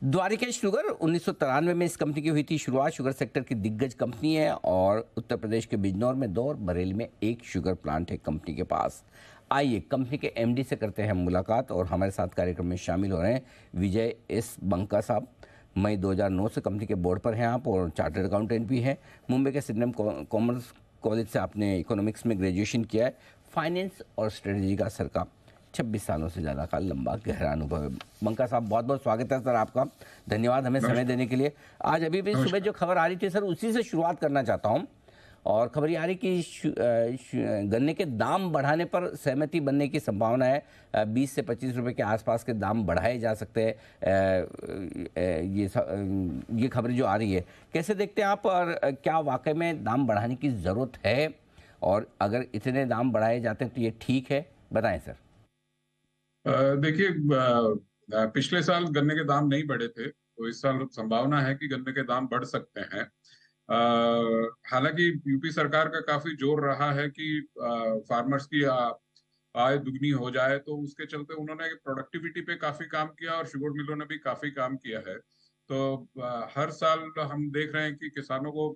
Dwarikesh sugar 1993 में इस company की हुई थी शुरुआत। शुगर सेक्टर की दिग्गज कंपनी है और उत्तर प्रदेश के बिजनौर में 2 और बरेली में 1 शुगर प्लांट है कंपनी के पास। आइए कंपनी के एमडी से करते हैं मुलाकात और हमारे साथ कार्यक्रम में शामिल हो रहे हैं विजय एस बंका साहब। मई 2009 से कंपनी के बोर्ड पर हैं आप और चार्टर्ड अकाउंटेंट भी हैं। मुंबई के सिडनम कॉमर्स कॉलेज से आपने इकोनॉमिक्स में ग्रेजुएशन किया है। फाइनेंस और स्ट्रेटजी का सर का 26 सालों से ज़्यादा का लंबा गहरा अनुभव है। बंका साहब बहुत बहुत स्वागत है सर आपका। धन्यवाद हमें समय देने के लिए। आज अभी भी सुबह जो खबर आ रही थी सर उसी से शुरुआत करना चाहता हूँ। और खबर ये आ रही कि गन्ने के दाम बढ़ाने पर सहमति बनने की संभावना है। 20 से 25 रुपए के आसपास के दाम बढ़ाए जा सकते हैं। ये खबर जो आ रही है कैसे देखते हैं आप, और क्या वाकई में दाम बढ़ाने की ज़रूरत है, और अगर इतने दाम बढ़ाए जाते हैं तो ये ठीक है? बताएं सर। देखिए, पिछले साल गन्ने के दाम नहीं बढ़े थे, तो इस साल संभावना है कि गन्ने के दाम बढ़ सकते हैं। हालांकि यूपी सरकार का काफी जोर रहा है कि फार्मर्स की आय दुगनी हो जाए, तो उसके चलते उन्होंने प्रोडक्टिविटी पे काफी काम किया और शुगर मिलों ने भी काफी काम किया है। तो हर साल हम देख रहे हैं कि किसानों को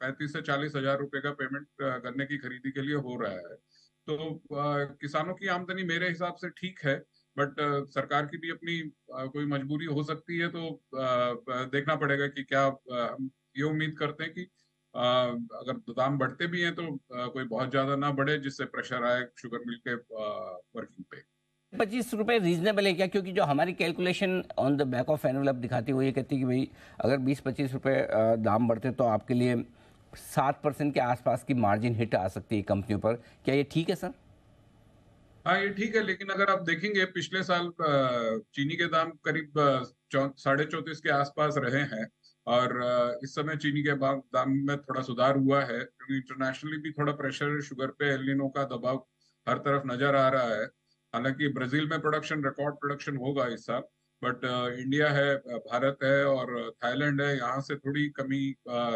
35 से 40 हजार रुपए का पेमेंट गन्ने की खरीदी के लिए हो रहा है। तो किसानों की आमदनी मेरे हिसाब से ठीक है, बट सरकार की भी अपनी कोई मजबूरी हो सकती है। तो देखना पड़ेगा कि क्या हम ये उम्मीद करते हैं कि अगर दाम बढ़ते भी हैं तो कोई बहुत ज्यादा ना बढ़े जिससे प्रेशर आए शुगर मिल के वर्किंग पे। 25 रुपए रीजनेबल है क्या? क्योंकि जो हमारी calculation on the back of envelope दिखाती है वो ये कहती है कि भाई अगर 20-25 रुपए दाम बढ़ते तो आपके लिए 7% के आसपास की मार्जिन हिट आ सकती है कंपनियों पर। क्या ये ठीक है सर? हाँ, ये ठीक है, लेकिन अगर आप देखेंगे पिछले साल चीनी के दाम करीब 34.5 के आसपास रहे हैं। और इस समय चीनी के दाम में थोड़ा सुधार हुआ है क्योंकि इंटरनेशनली भी थोड़ा प्रेशर शुगर पे, एल नीनो का दबाव हर तरफ नजर आ रहा है। हालांकि ब्राजील में प्रोडक्शन रिकॉर्ड प्रोडक्शन होगा इस साल, बट इंडिया है, भारत है और थाईलैंड है, यहाँ से थोड़ी कमी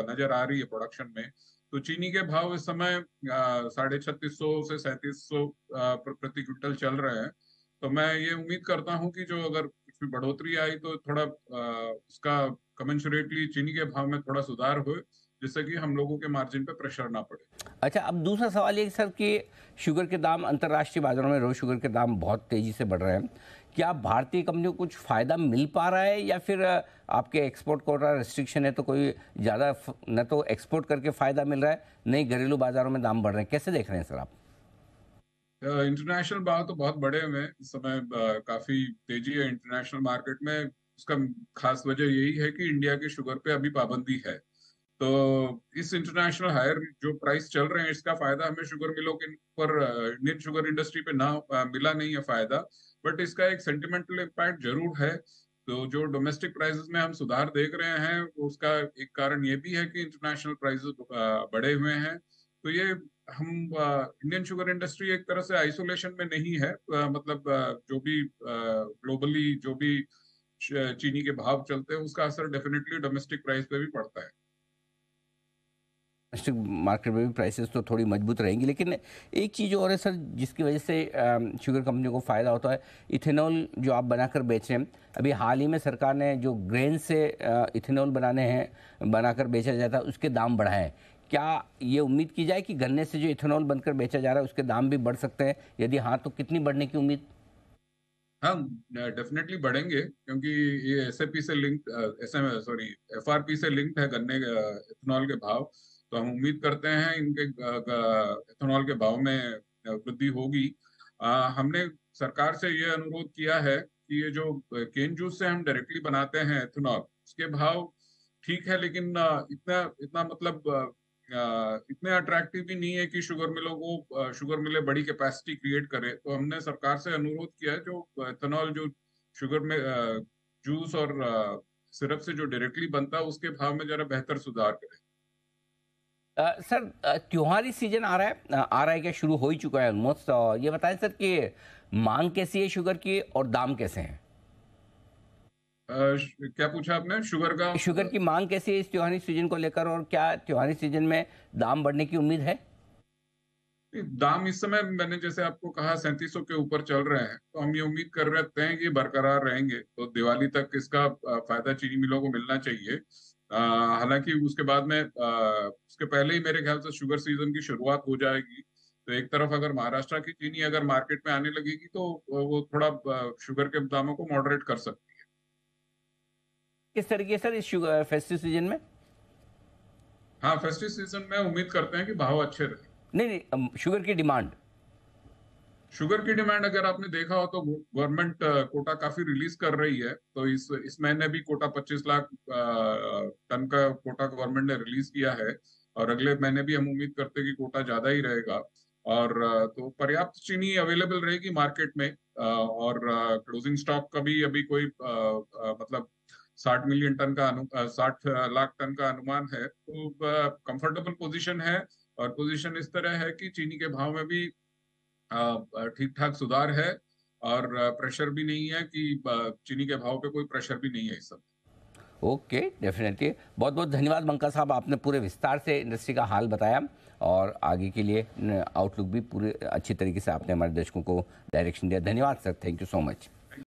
नजर आ रही है प्रोडक्शन में। तो चीनी के भाव इस समय 3650 से 3700 प्रति क्विंटल चल रहे हैं। तो मैं ये उम्मीद करता हूं कि जो अगर कुछ भी बढ़ोतरी आई तो थोड़ा उसका कमेंसुरेटली चीनी के भाव में थोड़ा सुधार हो, जिससे कि हम लोगों के मार्जिन पे प्रेशर ना पड़े। अच्छा, अब दूसरा सवाल ये सर कि शुगर के दाम अंतर्राष्ट्रीय बाजारों में रोज शुगर के दाम बहुत तेजी से बढ़ रहे हैं। क्या भारतीय कंपनियों को कुछ फायदा मिल पा रहा है, या फिर आपके एक्सपोर्ट कोटा रिस्ट्रिक्शन है तो कोई ज़्यादा न तो एक्सपोर्ट करके फायदा मिल रहा है, न ही घरेलू बाजारों में दाम बढ़ रहे हैं? कैसे देख रहे हैं सर आप? इंटरनेशनल भाव तो बहुत बढ़े हुए हैं इस समय, काफी तेजी है इंटरनेशनल मार्केट में। उसका खास वजह यही है कि इंडिया के शुगर पे अभी पाबंदी है। तो इस इंटरनेशनल हायर जो प्राइस चल रहे हैं इसका फायदा हमें शुगर मिलों के ऊपर, इंडियन शुगर इंडस्ट्री पे ना मिला नहीं है फायदा, बट इसका एक सेंटिमेंटल इम्पैक्ट जरूर है। तो जो डोमेस्टिक प्राइसेस में हम सुधार देख रहे हैं उसका एक कारण ये भी है कि इंटरनेशनल प्राइसेस बढ़े हुए हैं। तो ये हम इंडियन शुगर इंडस्ट्री एक तरह से आइसोलेशन में नहीं है। मतलब जो भी ग्लोबली जो भी चीनी के भाव चलते हैं उसका असर डेफिनेटली डोमेस्टिक प्राइस पे भी पड़ता है। डोमेस्टिक मार्केट में भी प्राइसेस तो थोड़ी मजबूत रहेंगी, लेकिन एक चीज़ और है सर जिसकी वजह से शुगर कंपनियों को फ़ायदा होता है। इथेनॉल जो आप बनाकर बेच रहे हैं, अभी हाल ही में सरकार ने जो ग्रेन से इथेनॉल बनाकर बेचा जाता है उसके दाम बढ़ाए हैं। क्या ये उम्मीद की जाए कि गन्ने से जो इथेनॉल बनकर बेचा जा रहा है उसके दाम भी बढ़ सकते हैं? यदि हाँ तो कितनी बढ़ने की उम्मीद? हाँ, डेफिनेटली बढ़ेंगे क्योंकि ये एसएपी से लिंक्ड, सॉरी, एफआरपी से लिंक्ड है गन्ने इथेनॉल के भाव। तो हम उम्मीद करते हैं इनके इथेनॉल के भाव में वृद्धि होगी। हमने सरकार से ये अनुरोध किया है कि ये जो केन जूस से हम डायरेक्टली बनाते हैं इथेनॉल, उसके भाव ठीक है, लेकिन इतना इतना मतलब इतने अट्रैक्टिव भी नहीं है कि शुगर मिलों को, शुगर मिलें बड़ी कैपेसिटी क्रिएट करे। तो हमने सरकार से अनुरोध किया है जो एथेनॉल जो शुगर में जूस और सिरप से जो डायरेक्टली बनता है उसके भाव में जरा बेहतर सुधार करे। सर त्योहारी सीजन आ रहा है क्या? शुरू हो ही चुका है ऑलमोस्ट। ये बताएं सर कि मांग कैसी है शुगर की और दाम कैसे हैं? क्या पूछा आपने शुगर का? शुगर की मांग कैसी है इस त्योहारी सीजन को लेकर, और क्या त्योहारी सीजन में दाम बढ़ने की उम्मीद है? दाम इस समय मैंने जैसे आपको कहा 3700 के ऊपर चल रहे हैं, तो हम ये उम्मीद कर रहे हैं कि बरकरार रहेंगे, तो दिवाली तक इसका फायदा चीनी मिलों को मिलना चाहिए। हालांकि उसके बाद में उसके पहले ही मेरे ख्याल से शुगर सीजन की शुरुआत हो जाएगी। तो एक तरफ अगर महाराष्ट्र की चीनी अगर मार्केट में आने लगेगी तो वो थोड़ा शुगर के दामों को मॉडरेट कर सकती है। किस तरीके सर इस शुगर फेस्टिव सीजन में? हाँ, फेस्टिव सीजन में उम्मीद करते हैं कि भाव अच्छे रहे। नहीं नहीं, शुगर की डिमांड। शुगर की डिमांड अगर आपने देखा हो तो गवर्नमेंट कोटा काफी रिलीज कर रही है। तो इस महीने भी कोटा 25 लाख टन का कोटा गवर्नमेंट ने रिलीज किया है, और अगले महीने भी हम उम्मीद करते हैं कि कोटा ज्यादा ही रहेगा। और तो पर्याप्त चीनी अवेलेबल रहेगी मार्केट में। और क्लोजिंग स्टॉक का भी अभी कोई मतलब 60 मिलियन टन का 60 लाख टन का अनुमान है, तो कंफर्टेबल पोजीशन है। और पोजीशन इस तरह है कि चीनी के भाव में भी ठीक ठाक सुधार है, और प्रेशर भी नहीं है कि चीनी के भाव पे कोई प्रेशर भी नहीं है इस समय। Okay, definitely. बहुत बहुत धन्यवाद बंका साहब, आपने पूरे विस्तार से इंडस्ट्री का हाल बताया और आगे के लिए आउटलुक भी पूरे अच्छी तरीके से आपने हमारे दर्शकों को डायरेक्शन दिया। धन्यवाद sir, thank you so much.